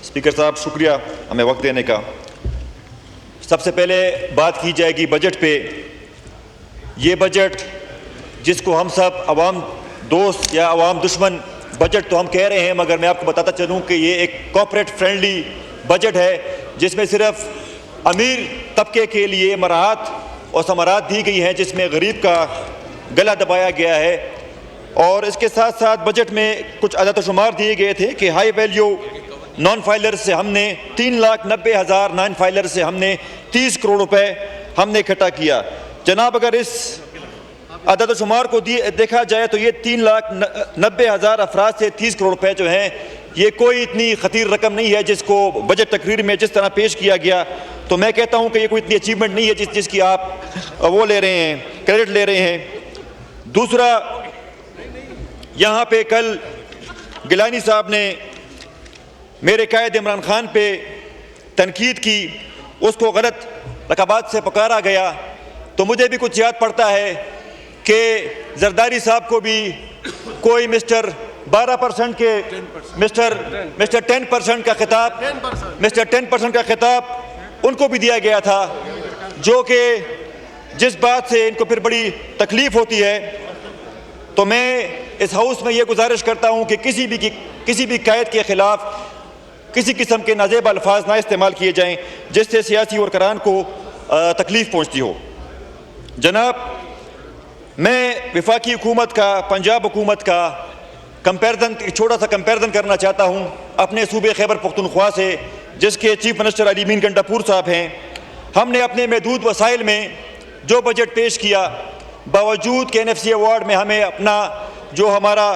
Speaker साहब, शुक्रिया हमें वक्त देने का। सबसे पहले बात की जाएगी बजट पे। ये बजट जिसको हम सब अवाम दोस्त या अवाम दुश्मन बजट तो हम कह रहे हैं, मगर मैं आपको बताता चलूँ कि ये एक कॉर्पोरेट फ्रेंडली बजट है जिसमें सिर्फ अमीर तबके के लिए मराहत और समारात दी गई हैं, जिसमें गरीब का गला दबाया गया है। और इसके साथ साथ बजट में कुछ अदाद शुमार दिए गए थे कि हाई वैल्यू नॉन फाइलर से हमने 3,90,000 नॉन फाइलर से हमने 30 करोड़ रुपए हमने इकट्ठा किया। जनाब, अगर इस अदाद शुमार को देखा जाए तो ये 3,90,000 अफराद से 30 करोड़ रुपए जो हैं, ये कोई इतनी खतीर रकम नहीं है जिसको बजट तकरीर में जिस तरह पेश किया गया। तो मैं कहता हूँ कि ये कोई इतनी अचीवमेंट नहीं है जिसकी आप वो ले रहे हैं, क्रेडिट ले रहे हैं। दूसरा, यहाँ पे कल गिलानी साहब ने मेरे कायद इमरान खान पे तनकीद की, उसको गलत लक़ाबात से पुकारा गया। तो मुझे भी कुछ याद पड़ता है कि जरदारी साहब को भी कोई मिस्टर 12% के मिस्टर 10% का खिताब उनको भी दिया गया था, जो कि जिस बात से इनको फिर बड़ी तकलीफ होती है। तो मैं इस हाउस में ये गुजारिश करता हूँ कि किसी भी कायद के खिलाफ किसी किस्म के नाजेब अल्फाज ना इस्तेमाल किए जाएं जिससे सियासी वरकरान को तकलीफ पहुँचती हो। जनाब, मैं वफाकी हुकूमत का, पंजाब हुकूमत का छोटा सा कंपैरिजन करना चाहता हूँ अपने सूबे खैबर पख्तूनख्वा से, जिसके chief minister Ali mean Gandapur साहब हैं। हमने अपने महदूद वसाइल में जो बजट पेश किया, बावजूद के NFC अवार्ड में हमें अपना जो हमारा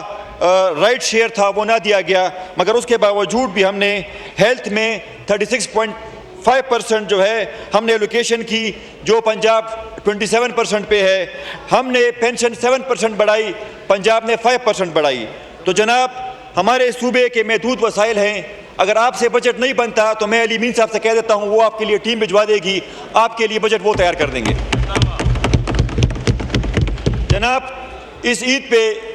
राइट शेयर था वो ना दिया गया, मगर उसके बावजूद भी हमने हेल्थ में 36.5% जो है हमने एलोकेशन की, जो पंजाब 27% पे है। हमने पेंशन 7% बढ़ाई, पंजाब ने 5% बढ़ाई। तो जनाब, हमारे सूबे के महदूद वसाइल हैं, अगर आपसे बजट नहीं बनता तो मैं अली मीन साहब से कह देता हूँ वो आपके लिए टीम भिजवा देगी, आपके लिए बजट वो तैयार कर देंगे। जनाब, इस ईद पे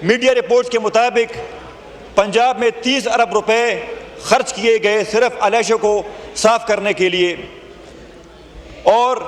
मीडिया रिपोर्ट्स के मुताबिक पंजाब में 30 अरब रुपए खर्च किए गए सिर्फ अलाशों को साफ करने के लिए। और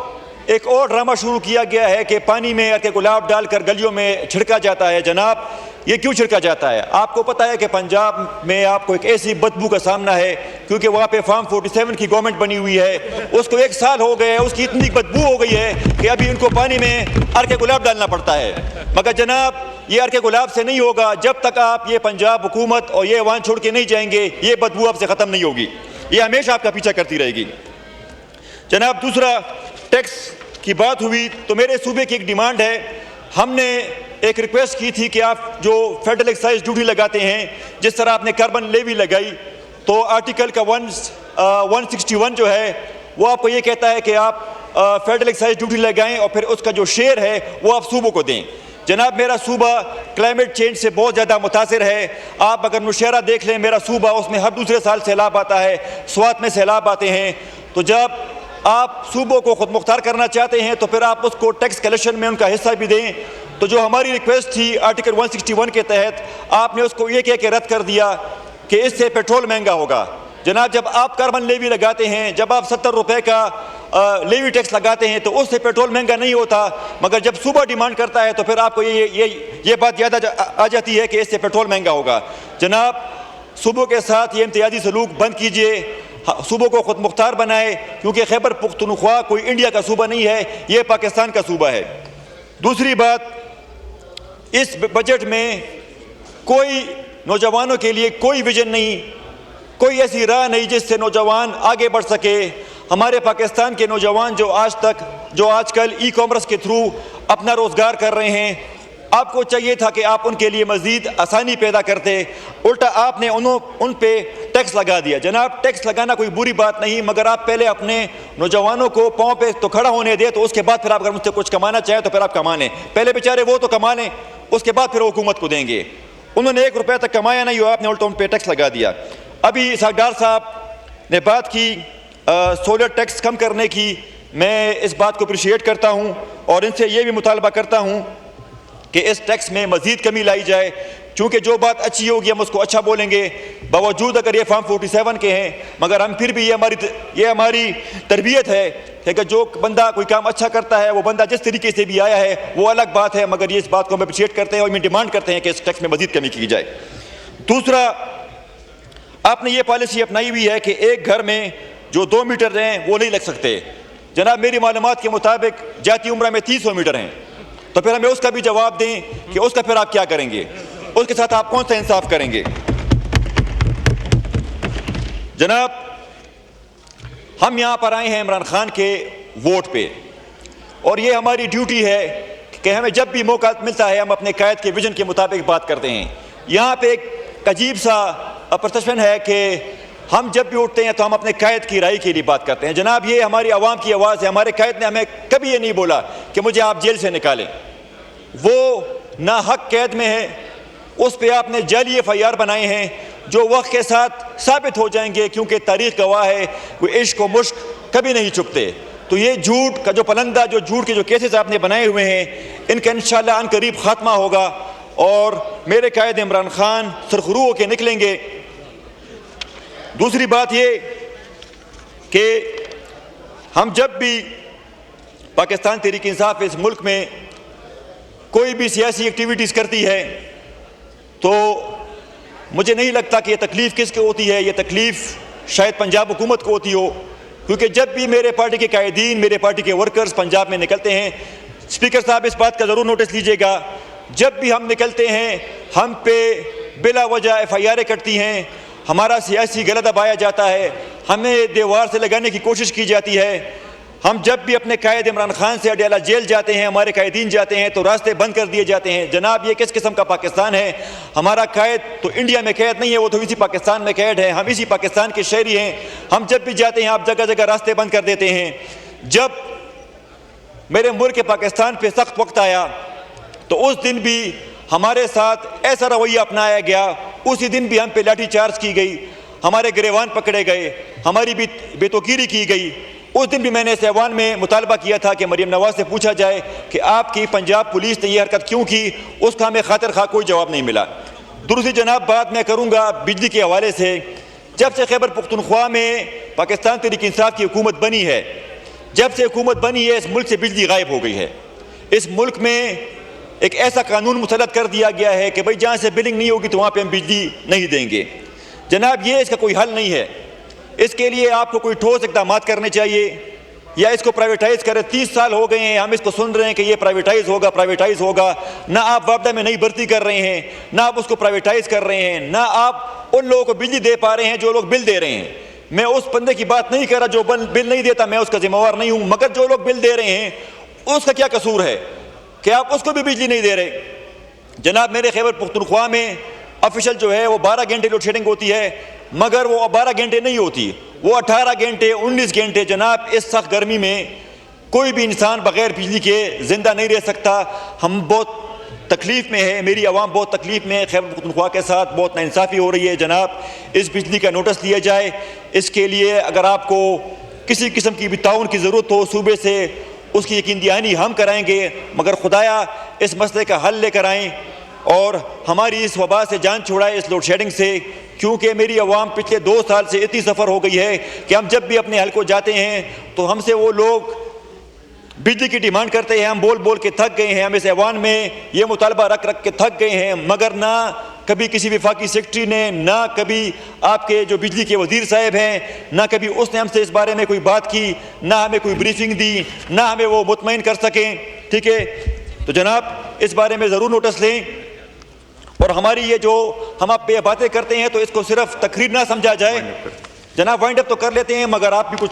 एक और ड्रामा शुरू किया गया है कि पानी में अर्के गुलाब डालकर गलियों में छिड़का जाता है। जनाब, ये क्यों छिड़का जाता है? आपको पता है कि पंजाब में आपको एक ऐसी बदबू का सामना है क्योंकि वहाँ पे फार्म 47 की गवर्नमेंट बनी हुई है, उसको 1 साल हो गए, उसकी इतनी बदबू हो गई है कि अभी इनको पानी में अर्के गुलाब डालना पड़ता है। मगर जनाब, ये अर्के गुलाब से नहीं होगा जब तक आप ये पंजाब हुकूमत और ये वाहन छोड़ के नहीं जाएंगे, ये बदबू आपसे ख़त्म नहीं होगी, ये हमेशा आपका पीछा करती रहेगी। जनाब, दूसरा, टैक्स की बात हुई तो मेरे सूबे की एक डिमांड है। हमने एक रिक्वेस्ट की थी कि आप जो फेडरल एक्साइज ड्यूटी लगाते हैं, जिस तरह आपने कार्बन लेवी लगाई, तो आर्टिकल का 161 जो है वो आपको ये कहता है कि आप फेडरल एक्साइज ड्यूटी लगाएं और फिर उसका जो शेयर है वो आप सूबों को दें। जनाब, मेरा सूबा क्लाइमेट चेंज से बहुत ज़्यादा मुतासिर है। आप अगर मुशहरा देख लें, मेरा सूबा, उसमें हर दूसरे साल सैलाब आता है, स्वात में सैलाब आते हैं। तो जब आप सूबों को खुद मुख्तार करना चाहते हैं तो फिर आप उसको टैक्स कलेक्शन में उनका हिस्सा भी दें। तो जो हमारी रिक्वेस्ट थी आर्टिकल 161 के तहत, आपने उसको ये कह के रद्द कर दिया कि इससे पेट्रोल महंगा होगा। जनाब, जब आप कार्बन लेवी लगाते हैं, जब आप 70 रुपये का लेवी टैक्स लगाते हैं तो उससे पेट्रोल महंगा नहीं होता, मगर जब सूबा डिमांड करता है तो फिर आपको ये बात याद आ जाती है कि इससे पेट्रोल महंगा होगा। जनाब, सूबों के साथ ये इम्तियाजी सलूक बंद कीजिए, सूबों को खुद मुख्तार बनाए, क्योंकि खैबर पख्तूनख्वा कोई इंडिया का सूबा नहीं है, ये पाकिस्तान का सूबा है। दूसरी बात, इस बजट में कोई नौजवानों के लिए कोई विजन नहीं, कोई ऐसी राह नहीं जिससे नौजवान आगे बढ़ सके। हमारे पाकिस्तान के नौजवान जो आजकल ई-कॉमर्स के थ्रू अपना रोज़गार कर रहे हैं, आपको चाहिए था कि आप उनके लिए मज़ीद आसानी पैदा करते, उल्टा आपने उन पे टैक्स लगा दिया। जनाब, टैक्स लगाना कोई बुरी बात नहीं, मगर आप पहले अपने नौजवानों को पाँव पे तो खड़ा होने दें, तो उसके बाद फिर आप अगर मुझसे कुछ कमाना चाहें तो फिर आप कमा लें। पहले बेचारे वो तो कमा लें, उसके बाद फिर हुकूमत को देंगे। उन्होंने 1 रुपया तक कमाया नहीं हो, आपने उल्टा उन पे टैक्स लगा दिया। अभी इसहाक़ साहब ने बात की सोलर टैक्स कम करने की, मैं इस बात को अप्रिशिएट करता हूँ और इनसे ये भी मुतालबा करता हूँ कि इस टैक्स में मज़ीद कमी लाई जाए। चूँकि जो बात अच्छी होगी हम उसको अच्छा बोलेंगे, बावजूद अगर ये फॉर्म 47 के हैं, मगर हम फिर भी ये हमारी तरबियत है कि जो बंदा कोई काम अच्छा करता है, वो बंदा जिस तरीके से भी आया है वो अलग बात है, मगर ये इस बात को हम अप्रिशिएट करते हैं और हम डिमांड करते हैं कि इस टैक्स में मजीद कमी की जाए। दूसरा, आपने ये पॉलिसी अपनाई हुई है कि एक घर में जो 2 मीटर हैं वो नहीं लग सकते। जनाब, मेरी मालूमात के मुताबिक जाती उम्र में 300 मीटर हैं, तो फिर हमें उसका भी जवाब दें कि उसका फिर आप क्या करेंगे, उसके साथ आप कौन सा इंसाफ करेंगे। जनाब, हम यहाँ पर आए हैं इमरान खान के वोट पे, और ये हमारी ड्यूटी है कि हमें जब भी मौका मिलता है हम अपने कायद के विजन के मुताबिक बात करते हैं। यहाँ पे एक अजीब सा परसेप्शन है कि हम जब भी उठते हैं तो हम अपने कायद की राय के लिए बात करते हैं। जनाब, ये हमारी आवाम की आवाज़ है। हमारे कायद ने हमें कभी ये नहीं बोला कि मुझे आप जेल से निकालें। वो ना हक कैद में है, उस पर आपने जाली FIR बनाए हैं जो वक्त के साथ साबित हो जाएंगे, क्योंकि तारीख गवाह है वो इश्क व मुश्क कभी नहीं छुपते। तो ये झूठ का जो पलंदा, जो झूठ के जो केसेस आपने बनाए हुए हैं, इनका इंशाअल्लाह अन करीब खात्मा होगा और मेरे कायद इमरान खान सरखरू होकर निकलेंगे। दूसरी बात ये कि हम जब भी पाकिस्तान तहरीक इंसाफ इस मुल्क में कोई भी सियासी एक्टिविटीज़ करती है तो मुझे नहीं लगता कि यह तकलीफ़ किसको होती है। ये तकलीफ़ शायद पंजाब हुकूमत को होती हो, क्योंकि जब भी मेरे पार्टी के कायदीन, मेरे पार्टी के वर्कर्स पंजाब में निकलते हैं, स्पीकर साहब इस बात का ज़रूर नोटिस लीजिएगा, जब भी हम निकलते हैं हम पे बिला वजह FIR कटती हैं, हमारा सियासी गला दबाया जाता है, हमें दीवार से लगाने की कोशिश की जाती है। हम जब भी अपने कायद इमरान खान से अडयाला जेल जाते हैं, हमारे कायदीन जाते हैं तो रास्ते बंद कर दिए जाते हैं। जनाब, ये किस किस्म का पाकिस्तान है? हमारा कायद तो इंडिया में कैद नहीं है, वो तो इसी पाकिस्तान में कैद है। हम इसी पाकिस्तान के शहरी हैं। हम जब भी जाते हैं आप जगह जगह रास्ते बंद कर देते हैं। जब मेरे मुल्क पाकिस्तान पे सख्त वक्त आया तो उस दिन भी हमारे साथ ऐसा रवैया अपनाया गया, उसी दिन भी हम पे लाठी चार्ज की गई, हमारे गिरेवान पकड़े गए, हमारी भी बेतौकीरी की गई। उस दिन भी मैंने इस ऐवान में मुतालबा किया था कि मरीम नवाज से पूछा जाए कि आपकी पंजाब पुलिस ने यह हरकत क्यों की। उसका हमें खातिर खा कोई जवाब नहीं मिला। दूसरी जनाब बात मैं करूँगा बिजली के हवाले से। जब से खैबर पुख्तनख्वा में पाकिस्तान तहरीक इंसाफ की हुकूमत बनी है, जब से हुकूमत बनी है, इस मुल्क से बिजली गायब हो गई है। इस मुल्क में एक ऐसा कानून मुसल्लत कर दिया गया है कि भाई जहाँ से बिलिंग नहीं होगी तो वहाँ पे हम बिजली नहीं देंगे। जनाब, ये इसका कोई हल नहीं है। इसके लिए आपको कोई ठोस इक़दाम करने चाहिए या इसको प्राइवेटाइज़ करें। 30 साल हो गए हैं हम इसको सुन रहे हैं कि ये प्राइवेटाइज़ होगा, प्राइवेटाइज़ होगा। ना आप वापडा में नई भर्ती कर रहे हैं, ना आप उसको प्राइवेटाइज़ कर रहे हैं, ना आप उन लोगों को बिजली दे पा रहे हैं जो लोग बिल दे रहे हैं। मैं उस बंदे की बात नहीं कर रहा जो बिल नहीं देता, मैं उसका जिम्मेवार नहीं हूँ, मगर जो लोग बिल दे रहे हैं उसका क्या कसूर है कि आप उसको भी बिजली नहीं दे रहे। जनाब, मेरे खैबर पुख्तनख्वा में ऑफिशियल जो है वो 12 घंटे लोड शेडिंग होती है, मगर वो 12 घंटे नहीं होती, वो 18 घंटे 19 घंटे। जनाब, इस सख्त गर्मी में कोई भी इंसान बगैर बिजली के ज़िंदा नहीं रह सकता। हम बहुत तकलीफ़ में है, मेरी आवाम बहुत तकलीफ़ में है। खैबर पुख्तनख्वा के साथ बहुत नाइंसाफ़ी हो रही है। जनाब, इस बिजली का नोटिस लिया जाए। इसके लिए अगर आपको किसी किस्म की भी ताउन की ज़रूरत हो सूबे से, उसकी यकीन दहानी हम कराएंगे, मगर खुदाया इस मसले का हल लेकर आएँ और हमारी इस वबा से जान छुड़ाए, इस लोड शेडिंग से। क्योंकि मेरी आवाम पिछले 2 साल से इतनी सफ़र हो गई है कि हम जब भी अपने हल को जाते हैं तो हमसे वो लोग बिजली की डिमांड करते हैं। हम बोल बोल के थक गए हैं, हम इस ऐवान में ये मुतालबा रख रख के थक गए हैं, मगर ना कभी किसी वफाकी सेक्रेटरी ने, ना कभी आपके जो बिजली के वजीर साहब हैं, ना कभी उसने हमसे इस बारे में कोई बात की, ना हमें कोई ब्रीफिंग दी, ना हमें वो मुतमईन कर सकें। ठीक है, तो जनाब इस बारे में ज़रूर नोटिस लें। और हमारी ये जो हम आप पे बातें करते हैं तो इसको सिर्फ तकरीर ना समझा जाए। जनाब, वाइंड अप तो कर लेते हैं, मगर आप भी कुछ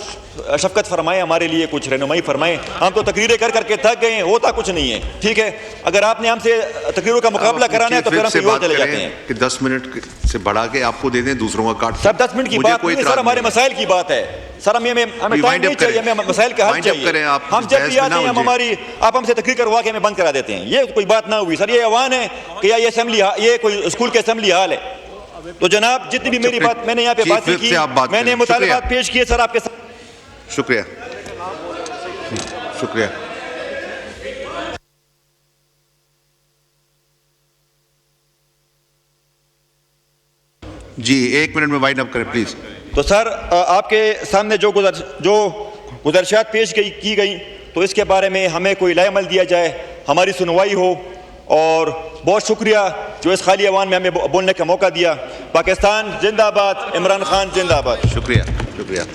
शफकत फरमाएं, हमारे लिए कुछ रहनुमाई फरमाएं। हम तो तकरीरें कर करके थक गए हैं, होता कुछ नहीं है। ठीक है, अगर आपने हमसे तकरीरों का मुकाबला कराना है तो फिर हम चले जाते हैं कि 10 मिनट से बढ़ा के आपको दे दें, दूसरों का काट। सर 10 मिनट की बात नहीं सर, हमारे मसाइल की बात है सर। हमें टाइम नहीं चाहिए, हमें मसाइल का हल चाहिए। हम जब भी आते हैं हम हमारी आप हमसे तकरीर करवा के हमें बंद करा देते हैं। ये कोई बात ना हुई सर। ये ऐवान है कि या ये असेंबली, ये कोई स्कूल के असेंबली हाल है। तो जनाब, जितनी भी मेरी बात मैंने यहाँ पे बातें की, मैंने मुतालबात पेश किए सर आपके साथ। शुक्रिया, शुक्रिया। जी 1 मिनट में वाइंड अप करें प्लीज। तो सर आपके सामने जो गुज़ारिशात पेश की गई तो इसके बारे में हमें कोई लाएमल दिया जाए, हमारी सुनवाई हो। और बहुत शुक्रिया जो इस खाली अवान में हमें बोलने का मौका दिया। पाकिस्तान जिंदाबाद, इमरान खान जिंदाबाद। शुक्रिया शुक्रिया।